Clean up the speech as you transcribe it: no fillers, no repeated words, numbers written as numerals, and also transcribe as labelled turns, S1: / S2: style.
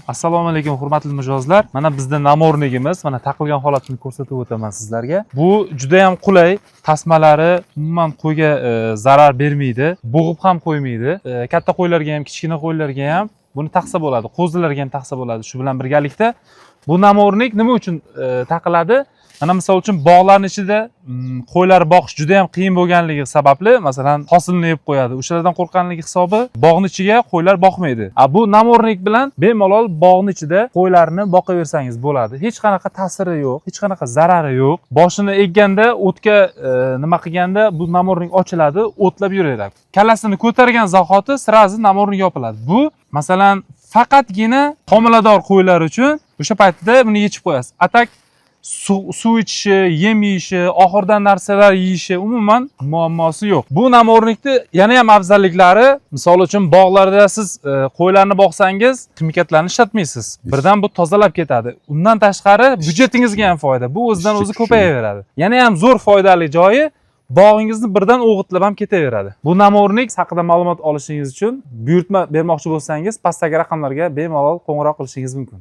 S1: Assalomu alaykum hurmatli mijozlar. Mana bizda namornigimiz, mana taqilgan holatini ko'rsatib o'taman sizlarga. Bu juda ham qulay, tasmalari umuman qo'yga zarar bermaydi, bo'g'ib ham qo'ymaydi. Katta qo'ylarga ham, kichkina qo'ylarga ham buni taqsa bo'ladi, qo'zilarga ham taqsa bo'ladi. Shu bilan birgalikda bu namornik nima uchun taqiladi? Mana misol uchun bog'larning ichida qo'ylar boqish juda ham qiyin bo'lganligi sababli, masalan, hosilni yeb qo'yadi. O'shalardan qo'rqqanligi hisobi bog'ning ichiga qo'ylar boqmaydi. Bu namornik bilan bemalol bog'ning ichida qo'ylarni boqaversangiz bo'ladi. Hech qanaqa ta'siri yo'q, hech qanaqa zarari yo'q. Boshini egganda, o'tga nima qilganda bu namornik ochiladi, o'tlab yuraveradi. Kallasini ko'targan zahoti sirazi namornik yopiladi. Bu masalan faqatgina homilador qo'ylar uchun o'sha paytda buni yechib qo'yasiz. Atak suv ichishi, yem yeyishi, oxirdan narsalar yeyishi umuman muammosi yo'q. Bu namornikni yana ham afzalliklari, misol uchun bog'larda siz qo'ylarni boqsangiz, ximikatlarni ishlatmaysiz. Birdan bu tozalab ketadi. Undan tashqari byudjetingizga ham foyda. Bu o'zidan o'zi ko'payaveradi. Yana ham zo'r foydali joyi, bog'ingizni birdan o'g'itlab ham ketaveradi. Bu namornik haqida ma'lumot olishingiz uchun buyurtma bermoqchi bo'lsangiz, pastdagi raqamlarga bemalol qo'ng'iroq qilishingiz mumkin.